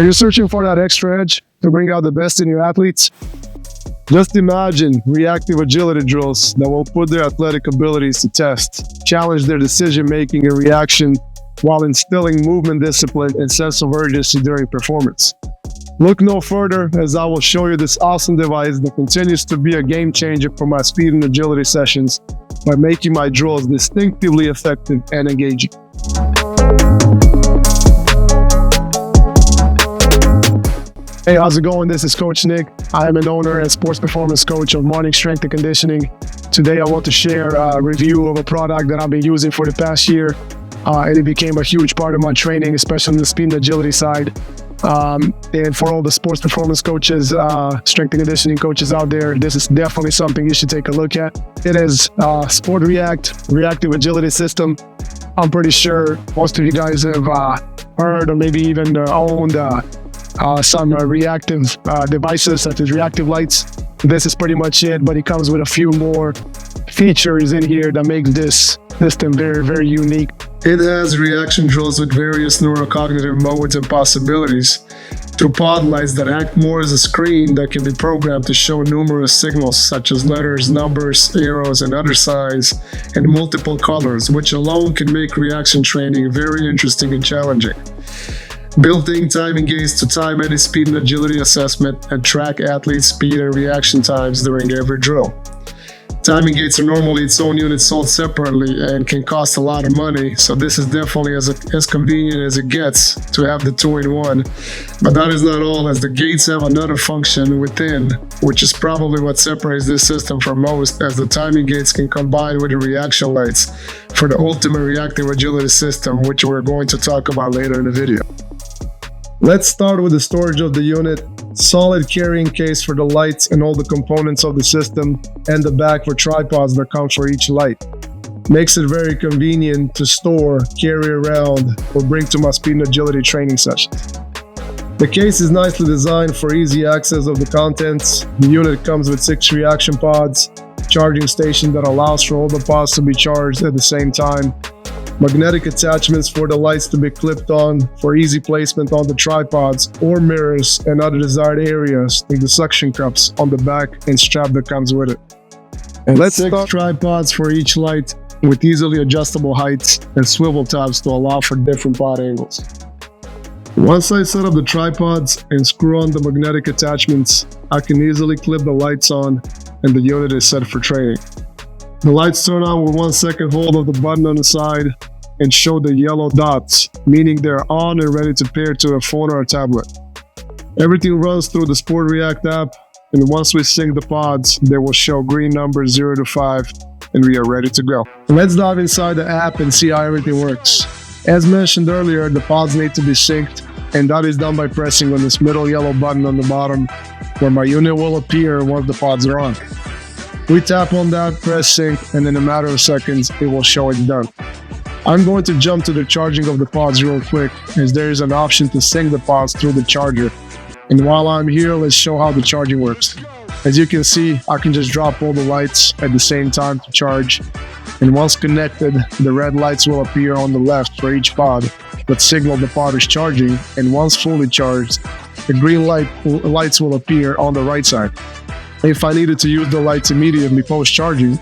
Are you searching for that extra edge to bring out the best in your athletes? Just imagine reactive agility drills that will put their athletic abilities to test, challenge their decision-making and reaction while instilling movement discipline and sense of urgency during performance. Look no further, as I will show you this awesome device that continues to be a game changer for my speed and agility sessions by making my drills distinctively effective and engaging. Hey, how's it going? This is Coach Nick. I am an owner and sports performance coach of Morning Strength and Conditioning. Today I want to share a review of a product that I've been using for the past year. And it became a huge part of my training, especially on the speed and agility side. And for all the sports performance coaches, strength and conditioning coaches out there, this is definitely something you should take a look at. It is Sportreact, Reactive Agility System. I'm pretty sure most of you guys have heard or maybe even owned some reactive devices such as reactive lights. This is pretty much it, but it comes with a few more features in here that makes this system very, very unique. It has reaction drills with various neurocognitive modes and possibilities through pod lights that act more as a screen that can be programmed to show numerous signals such as letters, numbers, arrows, and other signs in multiple colors, which alone can make reaction training very interesting and challenging. Built-in timing gates to time any speed and agility assessment and track athletes' speed and reaction times during every drill. Timing gates are normally its own unit sold separately and can cost a lot of money, so this is definitely as convenient as it gets to have the two-in-one. But that is not all, as the gates have another function within, which is probably what separates this system from most, as the timing gates can combine with the reaction lights for the ultimate reactive agility system, which we're going to talk about later in the video. Let's start with the storage of the unit. Solid carrying case for the lights and all the components of the system, and the back for tripods that come for each light. Makes it very convenient to store, carry around, or bring to my speed and agility training sessions. The case is nicely designed for easy access of the contents. The unit comes with 6 reaction pods, charging station that allows for all the pods to be charged at the same time, magnetic attachments for the lights to be clipped on for easy placement on the tripods or mirrors and other desired areas, and the suction cups on the back and strap that comes with it. And let's 6 tripods for each light with easily adjustable heights and swivel tabs to allow for different pod angles. Once I set up the tripods and screw on the magnetic attachments, I can easily clip the lights on and the unit is set for training. The lights turn on with 1 second hold of the button on the side and show the yellow dots, meaning they're on and ready to pair to a phone or a tablet. Everything runs through the Sportreact app, and once we sync the pods, they will show green numbers 0 to 5, and we are ready to go. Let's dive inside the app and see how everything works. As mentioned earlier, the pods need to be synced, and that is done by pressing on this middle yellow button on the bottom, where my unit will appear once the pods are on. We tap on that, press sync, and in a matter of seconds, it will show it's done. I'm going to jump to the charging of the pods real quick, as there is an option to sync the pods through the charger. And while I'm here, let's show how the charging works. As you can see, I can just drop all the lights at the same time to charge. And once connected, the red lights will appear on the left for each pod that signal the pod is charging. And once fully charged, the green lights will appear on the right side. If I needed to use the lights immediately post-charging,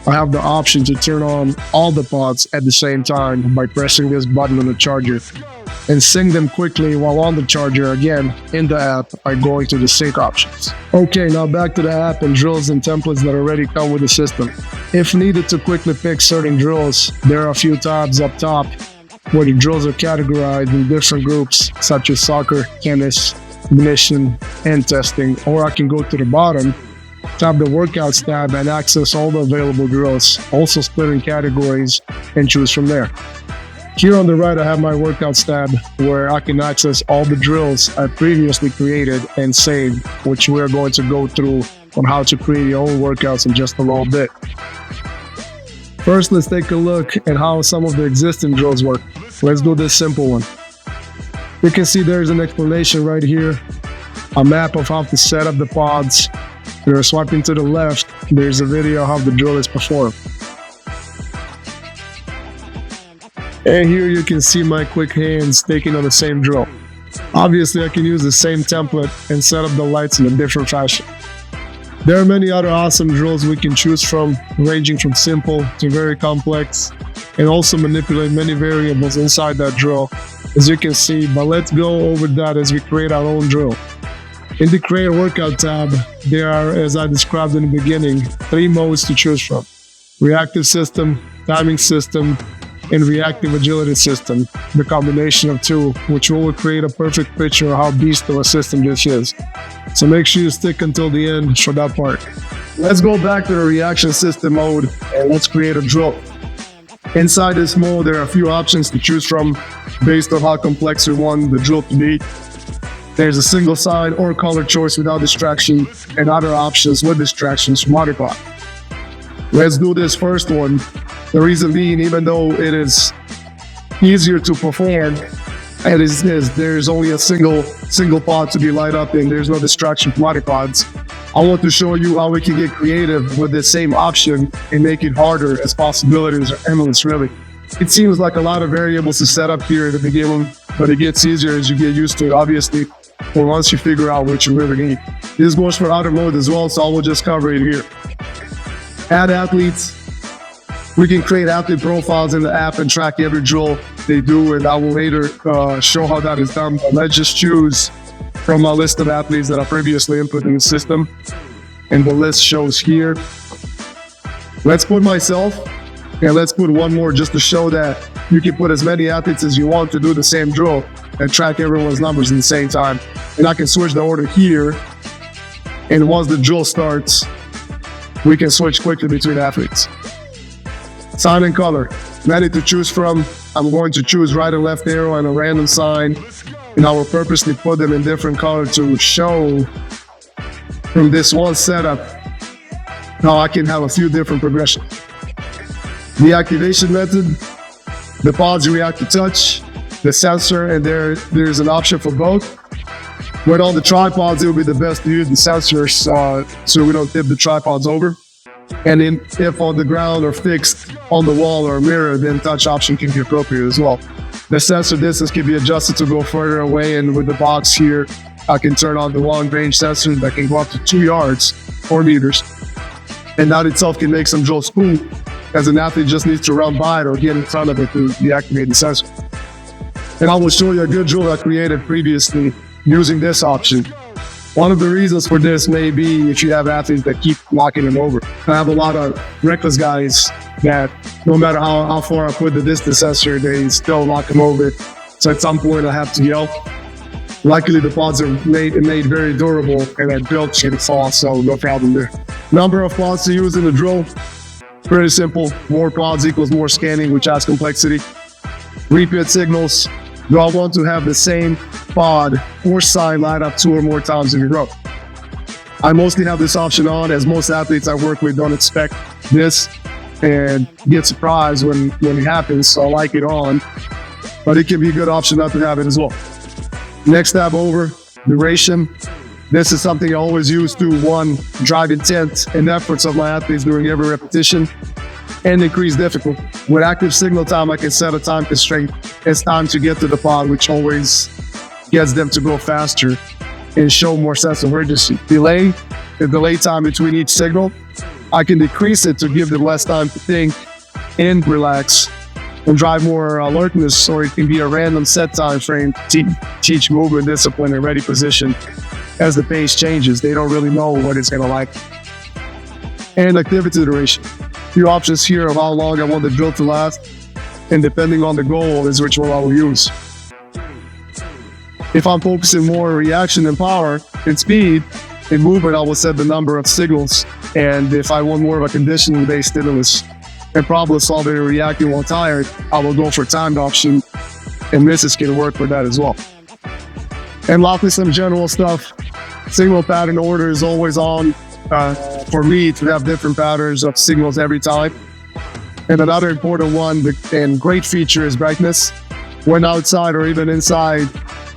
I have the option to turn on all the pods at the same time by pressing this button on the charger and sync them quickly while on the charger again in the app by going to the sync options. Okay, now back to the app and drills and templates that already come with the system. If needed to quickly pick certain drills, there are a few tabs up top where the drills are categorized in different groups such as soccer, tennis, ignition, and testing, or I can go to the bottom, tap the workouts tab and access all the available drills, also split in categories, and choose from there. Here on the right I have my workouts tab where I can access all the drills I previously created and saved, which we are going to go through on how to create your own workouts in just a little bit. First, let's take a look at how some of the existing drills work. Let's do this simple one. You can see there's an explanation right here, a map of how to set up the pods. If you're swiping to the left, there's a video of how the drill is performed. And here you can see my quick hands taking on the same drill. Obviously, I can use the same template and set up the lights in a different fashion. There are many other awesome drills we can choose from, ranging from simple to very complex, and also manipulate many variables inside that drill, as you can see, but let's go over that as we create our own drill. In the Create Workout tab, there are, as I described in the beginning, 3 modes to choose from: Reactive System, Timing System, and Reactive Agility System, the combination of 2, which will create a perfect picture of how beast of a system this is. So make sure you stick until the end for that part. Let's go back to the Reaction System mode and let's create a drill. Inside this mode, there are a few options to choose from based on how complex you want the drill to be. There's a single side or color choice without distraction, and other options with distractions to modify. Let's do this first one. The reason being, even though it is easier to perform, there's only a single pod to be light up and there's no distraction from other pods. I want to show you how we can get creative with the same option and make it harder, as possibilities are endless, really. It seems like a lot of variables to set up here at the beginning, but it gets easier as you get used to it, obviously, or once you figure out what you really need. This goes for other modes as well, so I will just cover it here. Add athletes. We can create athlete profiles in the app and track every drill they do, and I will later show how that is done. But let's just choose from my list of athletes that I previously input in the system, and the list shows here. Let's put myself, and let's put one more just to show that you can put as many athletes as you want to do the same drill and track everyone's numbers at the same time. And I can switch the order here, and once the drill starts, we can switch quickly between athletes. Sign and color. Many to choose from. I'm going to choose right and left arrow and a random sign, and I will purposely put them in different colors to show from this one setup how I can have a few different progressions. The activation method, the pods react to touch, the sensor, and there's an option for both. With all the tripods, it would be the best to use the sensors so we don't tip the tripods over. And then if on the ground or fixed on the wall or mirror, then touch option can be appropriate as well. The sensor distance can be adjusted to go further away, and with the box here, I can turn on the long range sensor that can go up to 2 yards, 4 meters. And that itself can make some drills cool, as an athlete just needs to run by it or get in front of it to deactivate the sensor. And I will show you a good drill I created previously using this option. One of the reasons for this may be if you have athletes that keep knocking them over. I have a lot of reckless guys that no matter how far I put the distance sensor, they still knock them over. So at some point I have to yell. Luckily the pods are made very durable and they're built to fall, so no problem there. Number of pods to use in the drill, pretty simple. More pods equals more scanning, which adds complexity. Repeat signals. Do I want to have the same pod or sign light up 2 or more times in a row? I mostly have this option on, as most athletes I work with don't expect this and get surprised when it happens, so I like it on. But it can be a good option not to have it as well. Next tab over, duration. This is something I always use to, 1, drive intent and efforts of my athletes during every repetition, and increase difficulty. With active signal time, I can set a time constraint. It's time to get to the pod, which always gets them to go faster and show more sense of urgency. The delay time between each signal, I can decrease it to give them less time to think and relax and drive more alertness, or it can be a random set time frame to teach movement, discipline, and ready position. As the pace changes, they don't really know what it's gonna like. And activity duration. Few options here of how long I want the drill to last, and depending on the goal is which one I will use. If I'm focusing more on reaction and power and speed and movement, I will set the number of signals. And if I want more of a conditioning-based stimulus and problem solving and reacting while tired, I will go for timed option, and misses can work for that as well. And lastly, some general stuff. Signal pattern order is always on. For me to have different patterns of signals every time. And another important one and great feature is brightness. When outside or even inside,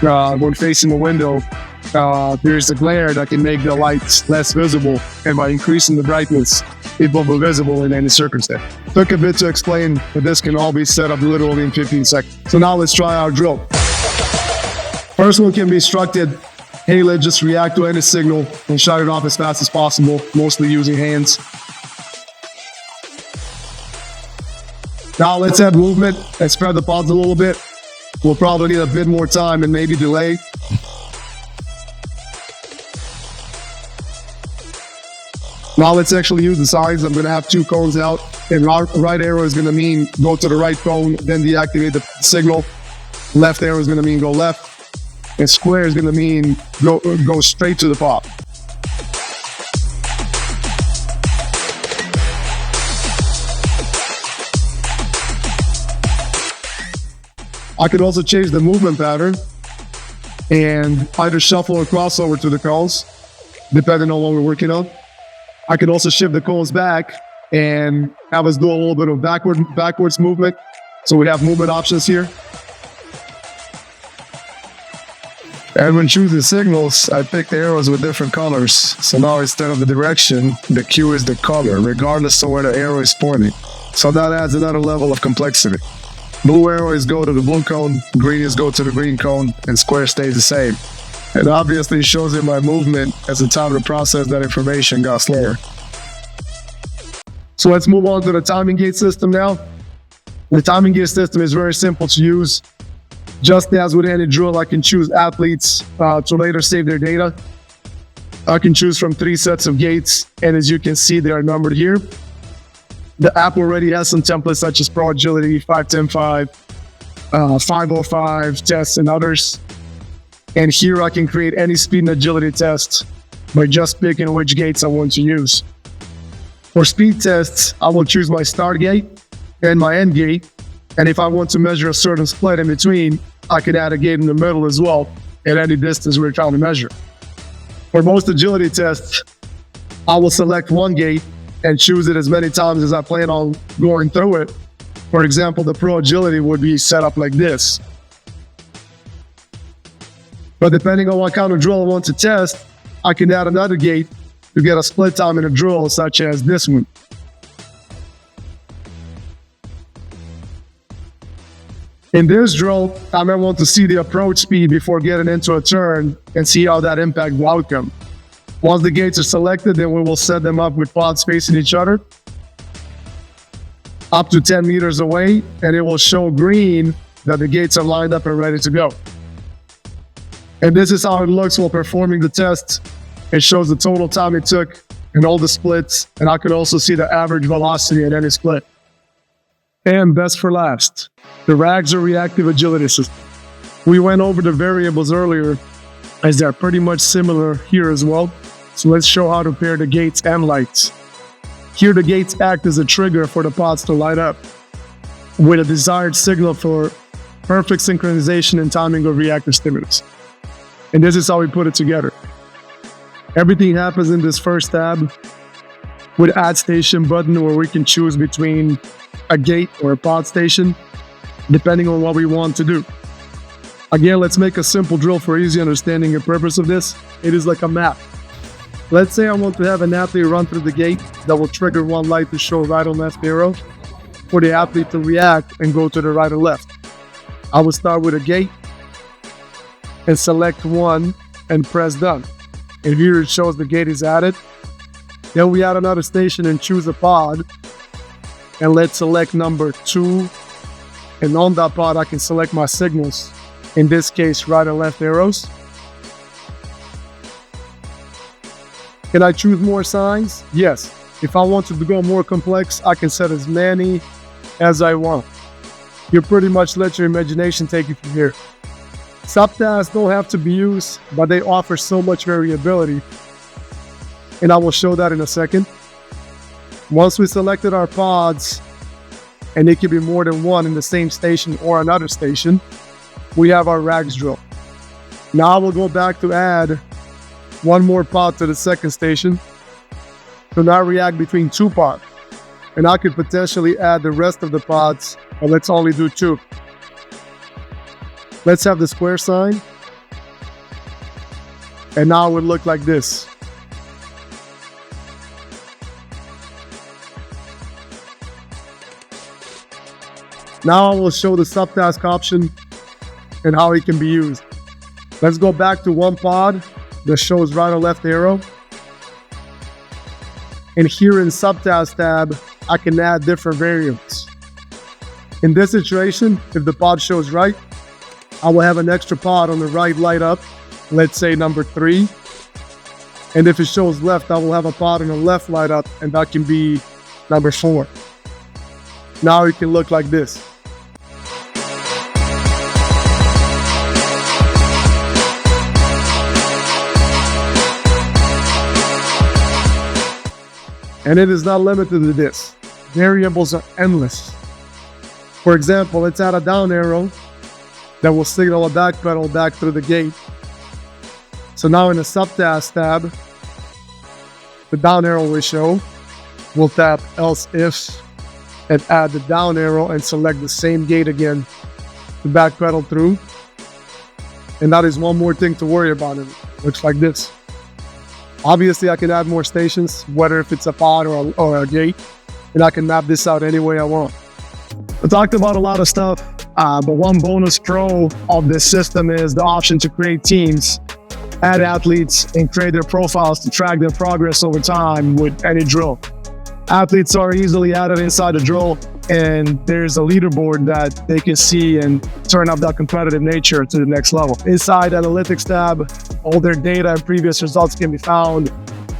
when facing a window, there's a glare that can make the lights less visible. And by increasing the brightness, it will be visible in any circumstance. Took a bit to explain, but this can all be set up literally in 15 seconds. So now let's try our drill. First one can be instructed, hey, let's just react to any signal and shut it off as fast as possible, mostly using hands. Now let's add movement and spread the pods a little bit. We'll probably need a bit more time and maybe delay. Now let's actually use the signs. I'm gonna have 2 cones out, and right arrow is gonna mean go to the right cone, then deactivate the signal. Left arrow is gonna mean go left, and square is gonna mean go straight to the pod. I could also change the movement pattern and either shuffle or crossover to the cones, depending on what we're working on. I could also shift the cones back and have us do a little bit of backwards movement. So we have movement options here. And when choosing signals, I picked arrows with different colors. So now instead of the direction, the cue is the color, regardless of where the arrow is pointing. So that adds another level of complexity. Blue arrow is go to the blue cone, green is go to the green cone, and square stays the same. It obviously shows in my movement as the time to process that information got slower. So let's move on to the timing gate system now. The timing gate system is very simple to use. Just as with any drill, I can choose athletes to later save their data. I can choose from 3 sets of gates, and as you can see, they are numbered here. The app already has some templates such as Pro Agility, 5-10-5, 505 tests, and others. And here I can create any speed and agility test by just picking which gates I want to use. For speed tests, I will choose my start gate and my end gate. And if I want to measure a certain split in between, I could add a gate in the middle as well at any distance we're trying to measure. For most agility tests, I will select one gate and choose it as many times as I plan on going through it. For example, the Pro Agility would be set up like this. But depending on what kind of drill I want to test, I can add another gate to get a split time in a drill, such as this one. In this drill, I might want to see the approach speed before getting into a turn and see how that impacts the outcome. Once the gates are selected, then we will set them up with pods facing each other up to 10 meters away, and it will show green that the gates are lined up and ready to go. And this is how it looks while performing the test. It shows the total time it took and all the splits, and I could also see the average velocity at any split. And best for last, the RAGs or Reactive Agility System. We went over the variables earlier, as they're pretty much similar here as well. So let's show how to pair the gates and lights. Here the gates act as a trigger for the pods to light up with a desired signal for perfect synchronization and timing of reactive stimulus. And this is how we put it together. Everything happens in this first tab with Add Station button, where we can choose between a gate or a pod station, depending on what we want to do. Again, let's make a simple drill for easy understanding and purpose of this. It is like a map. Let's say I want to have an athlete run through the gate that will trigger one light to show right or left arrow, for the athlete to react and go to the right or left. I will start with a gate and select one and press done. And here it shows the gate is added. Then we add another station and choose a pod. And let's select number 2. And on that pod, I can select my signals. In this case, right and left arrows. Can I choose more signs? Yes. If I want to go more complex, I can set as many as I want. You pretty much let your imagination take you from here. Subtasks don't have to be used, but they offer so much variability. And I will show that in a second. Once we selected our pods, and it can be more than one in the same station or another station, we have our RAGs drill. Now we'll go back to add one more pod to the second station to now react between 2 pods. And I could potentially add the rest of the pods, but let's only do 2. Let's have the square sign. And now it would look like this. Now I will show the subtask option and how it can be used. Let's go back to one pod that shows right or left arrow. And here in Subtasks tab, I can add different variables. In this situation, if the pod shows right, I will have an extra pod on the right light up, let's say number 3. And if it shows left, I will have a pod on the left light up, and that can be number 4. Now it can look like this. And it is not limited to this. Variables are endless. For example, let's add a down arrow that will signal a back pedal back through the gate. So now in the Subtasks tab, the down arrow will show. We'll tap else if and add the down arrow and select the same gate again to back pedal through. And that is one more thing to worry about. It looks like this. Obviously, I can add more stations, whether if it's a pod or a gate, and I can map this out any way I want. I talked about a lot of stuff, but one bonus pro of this system is the option to create teams, add athletes, and create their profiles to track their progress over time with any drill. Athletes are easily added inside the drill, and there's a leaderboard that they can see and turn up that competitive nature to the next level. Inside Analytics tab, all their data and previous results can be found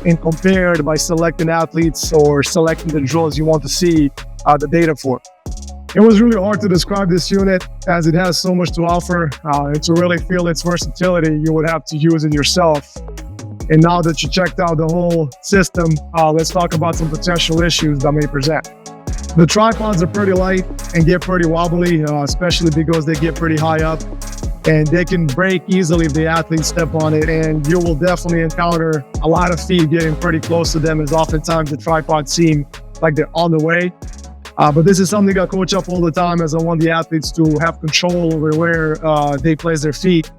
and compared by selecting athletes or selecting the drills you want to see the data for. It was really hard to describe this unit as it has so much to offer, and to really feel its versatility, you would have to use it yourself. And now that you checked out the whole system, let's talk about some potential issues that may present. The tripods are pretty light and get pretty wobbly, especially because they get pretty high up, and they can break easily if the athletes step on it, and you will definitely encounter a lot of feet getting pretty close to them, as oftentimes the tripods seem like they're on the way. But this is something I coach up all the time, as I want the athletes to have control over where they place their feet,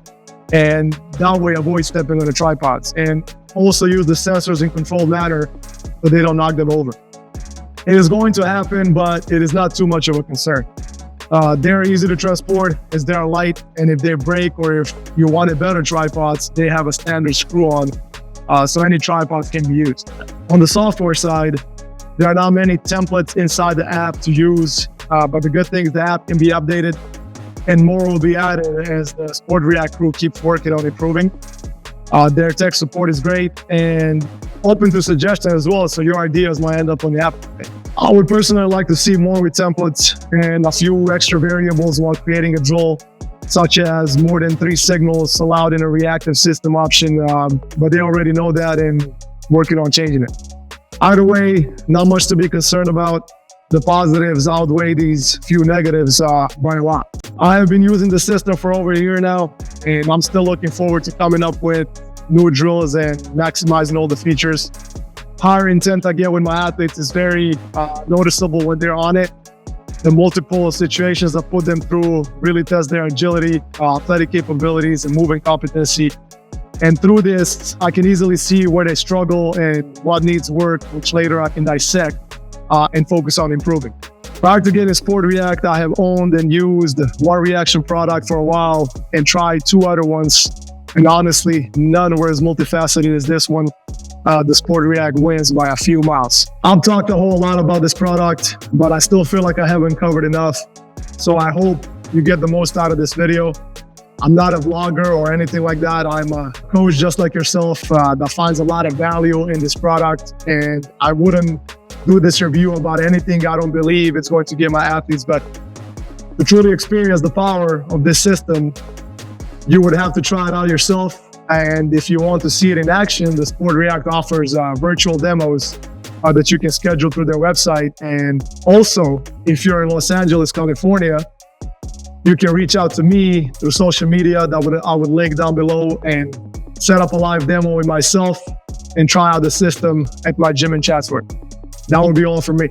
and that way avoid stepping on the tripods, and also use the sensors in controlled manner so they don't knock them over. It is going to happen, but it is not too much of a concern. They're easy to transport as they're light, and if they break or if you wanted better tripods, they have a standard screw on, so any tripods can be used. On the software side, there are not many templates inside the app to use, but the good thing is the app can be updated and more will be added as the Sportreact crew keeps working on improving. Their tech support is great and open to suggestions as well, so your ideas might end up on the app. I would personally like to see more with templates and a few extra variables while creating a drill, such as more than 3 signals allowed in a reactive system option, but they already know that and working on changing it. Either way, not much to be concerned about. The positives outweigh these few negatives by a lot. I have been using the system for over a year now, and I'm still looking forward to coming up with new drills and maximizing all the features. Higher intent I get with my athletes is very noticeable when they're on it. The multiple situations I put them through really test their agility, athletic capabilities, and moving competency. And through this, I can easily see where they struggle and what needs work, which later I can dissect and focus on improving. Prior to getting Sportreact, I have owned and used one reaction product for a while and tried 2 other ones. And honestly, none were as multifaceted as this one. The Sportreact wins by a few miles. I've talked a whole lot about this product, but I still feel like I haven't covered enough. So I hope you get the most out of this video. I'm not a vlogger or anything like that. I'm a coach just like yourself that finds a lot of value in this product. And I wouldn't do this review about anything I don't believe it's going to give my athletes. But to truly experience the power of this system, you would have to try it out yourself. And if you want to see it in action, the Sportreact offers virtual demos that you can schedule through their website. And also, if you're in Los Angeles, California, you can reach out to me through social media that I would link down below and set up a live demo with myself and try out the system at my gym in Chatsworth. That would be all for me.